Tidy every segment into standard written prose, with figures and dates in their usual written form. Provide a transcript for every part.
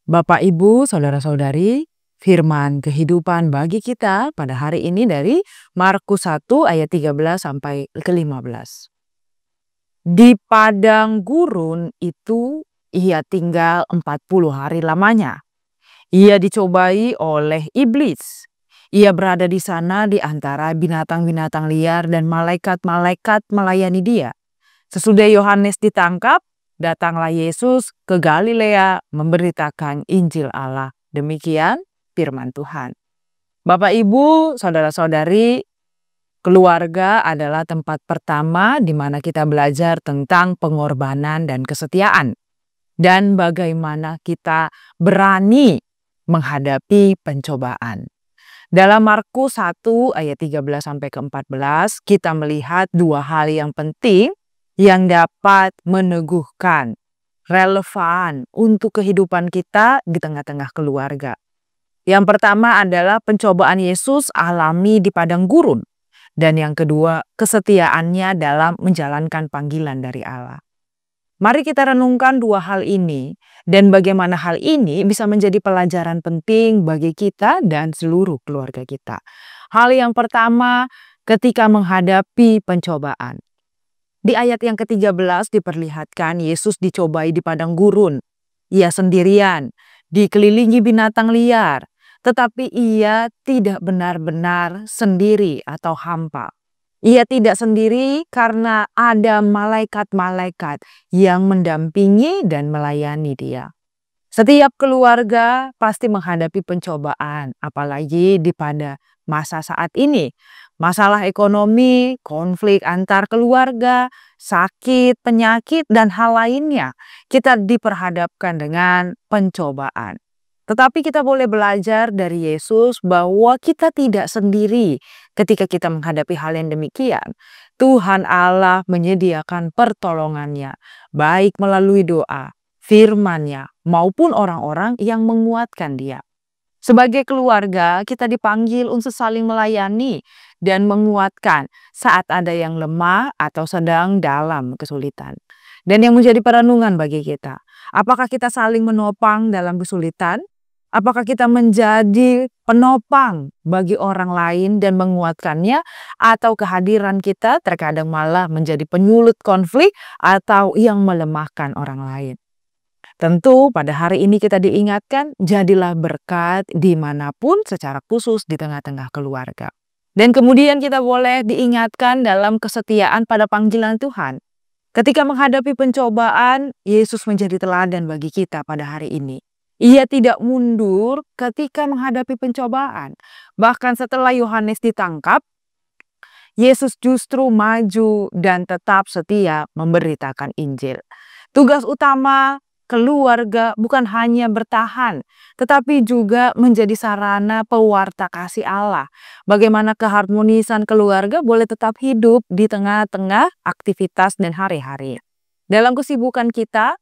Bapak, Ibu, saudara-saudari, firman kehidupan bagi kita pada hari ini dari Markus 1 ayat 13 sampai ke-15. Di padang gurun itu ia tinggal 40 hari lamanya. Ia dicobai oleh iblis. Ia berada di sana di antara binatang-binatang liar dan malaikat-malaikat melayani dia. Sesudah Yohanes ditangkap, datanglah Yesus ke Galilea memberitakan Injil Allah. Demikian firman Tuhan. Bapak, Ibu, saudara-saudari, keluarga adalah tempat pertama di mana kita belajar tentang pengorbanan dan kesetiaan. Dan bagaimana kita berani menghadapi pencobaan. Dalam Markus 1 ayat 13 sampai ke-14, kita melihat dua hal yang penting yang dapat meneguhkan, relevan untuk kehidupan kita di tengah-tengah keluarga. Yang pertama adalah pencobaan Yesus alami di padang gurun. Dan yang kedua, kesetiaannya dalam menjalankan panggilan dari Allah. Mari kita renungkan dua hal ini dan bagaimana hal ini bisa menjadi pelajaran penting bagi kita dan seluruh keluarga kita. Hal yang pertama, ketika menghadapi pencobaan. Di ayat yang ke-13 diperlihatkan Yesus dicobai di padang gurun. Ia sendirian, dikelilingi binatang liar, tetapi ia tidak benar-benar sendiri atau hampa. Ia tidak sendiri karena ada malaikat-malaikat yang mendampingi dan melayani dia. Setiap keluarga pasti menghadapi pencobaan, apalagi pada masa saat ini. Masalah ekonomi, konflik antar keluarga, sakit, penyakit, dan hal lainnya. Kita diperhadapkan dengan pencobaan. Tetapi kita boleh belajar dari Yesus bahwa kita tidak sendiri ketika kita menghadapi hal yang demikian. Tuhan Allah menyediakan pertolongannya, baik melalui doa, firman-Nya, maupun orang-orang yang menguatkan dia. Sebagai keluarga, kita dipanggil untuk saling melayani dan menguatkan saat ada yang lemah atau sedang dalam kesulitan. Dan yang menjadi perenungan bagi kita, apakah kita saling menopang dalam kesulitan? Apakah kita menjadi penopang bagi orang lain dan menguatkannya, atau kehadiran kita terkadang malah menjadi penyulut konflik atau yang melemahkan orang lain? Tentu pada hari ini kita diingatkan, jadilah berkat dimanapun secara khusus di tengah-tengah keluarga. Dan kemudian kita boleh diingatkan dalam kesetiaan pada panggilan Tuhan. Ketika menghadapi pencobaan, Yesus menjadi teladan bagi kita pada hari ini. Ia tidak mundur ketika menghadapi pencobaan. Bahkan setelah Yohanes ditangkap, Yesus justru maju dan tetap setia memberitakan Injil. Tugas utama keluarga bukan hanya bertahan, tetapi juga menjadi sarana pewarta kasih Allah. Bagaimana keharmonisan keluarga boleh tetap hidup di tengah-tengah aktivitas dan hari-hari. Dalam kesibukan kita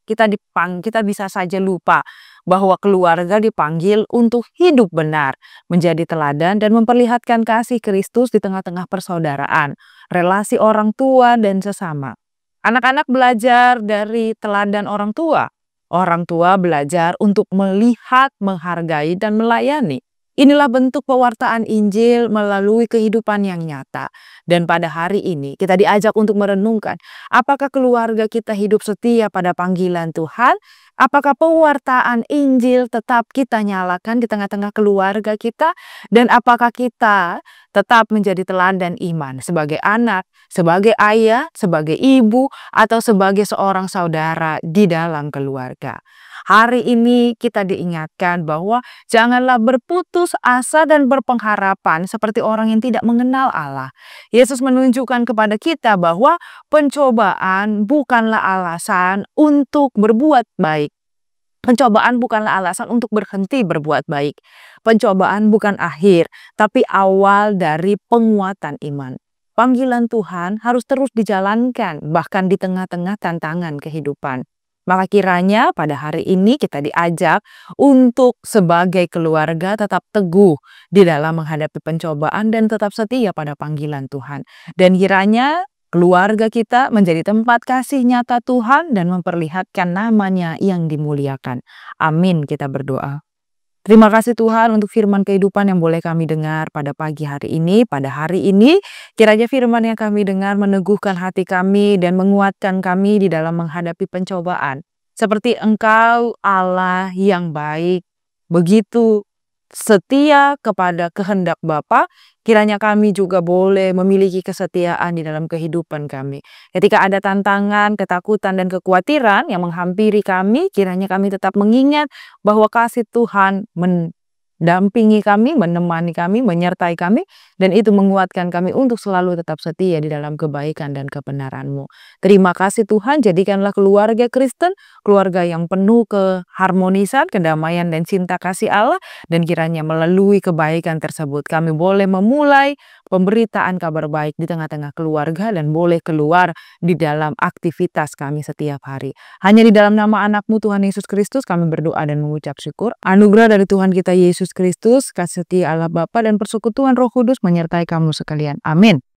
bisa saja lupa bahwa keluarga dipanggil untuk hidup benar, menjadi teladan dan memperlihatkan kasih Kristus di tengah-tengah persaudaraan, relasi orang tua dan sesama. Anak-anak belajar dari teladan orang tua. Orang tua belajar untuk melihat, menghargai, dan melayani. Inilah bentuk pewartaan Injil melalui kehidupan yang nyata. Dan pada hari ini kita diajak untuk merenungkan, apakah keluarga kita hidup setia pada panggilan Tuhan? Apakah pewartaan Injil tetap kita nyalakan di tengah-tengah keluarga kita? Dan apakah kita tetap menjadi teladan iman sebagai anak, sebagai ayah, sebagai ibu, atau sebagai seorang saudara di dalam keluarga? Hari ini kita diingatkan bahwa janganlah berputus asa dan berpengharapan seperti orang yang tidak mengenal Allah. Yesus menunjukkan kepada kita bahwa pencobaan bukanlah alasan untuk berbuat baik. Pencobaan bukanlah alasan untuk berhenti berbuat baik. Pencobaan bukan akhir, tapi awal dari penguatan iman. Panggilan Tuhan harus terus dijalankan, bahkan di tengah-tengah tantangan kehidupan. Maka kiranya pada hari ini kita diajak untuk sebagai keluarga tetap teguh di dalam menghadapi pencobaan dan tetap setia pada panggilan Tuhan. Dan kiranya keluarga kita menjadi tempat kasih nyata Tuhan dan memperlihatkan nama-Nya yang dimuliakan. Amin, kita berdoa. Terima kasih Tuhan untuk firman kehidupan yang boleh kami dengar pada pagi hari ini, pada hari ini. Kiranya firman yang kami dengar meneguhkan hati kami dan menguatkan kami di dalam menghadapi pencobaan. Seperti Engkau Allah yang baik, begitu setia kepada kehendak Bapa, kiranya kami juga boleh memiliki kesetiaan di dalam kehidupan kami. Ketika ada tantangan, ketakutan, dan kekhawatiran yang menghampiri kami, kiranya kami tetap mengingat bahwa kasih Tuhan mendampingi kami, menemani kami, menyertai kami, dan itu menguatkan kami untuk selalu tetap setia di dalam kebaikan dan kebenaran-Mu. Terima kasih Tuhan, jadikanlah keluarga Kristen, keluarga yang penuh keharmonisan, kedamaian, dan cinta kasih Allah, dan kiranya melalui kebaikan tersebut kami boleh memulai pemberitaan kabar baik di tengah-tengah keluarga dan boleh keluar di dalam aktivitas kami setiap hari. Hanya di dalam nama anak-Mu Tuhan Yesus Kristus kami berdoa dan mengucap syukur. Anugerah dari Tuhan kita Yesus Kristus, kasih setia Allah Bapa dan persekutuan Roh Kudus menyertai kamu sekalian. Amin.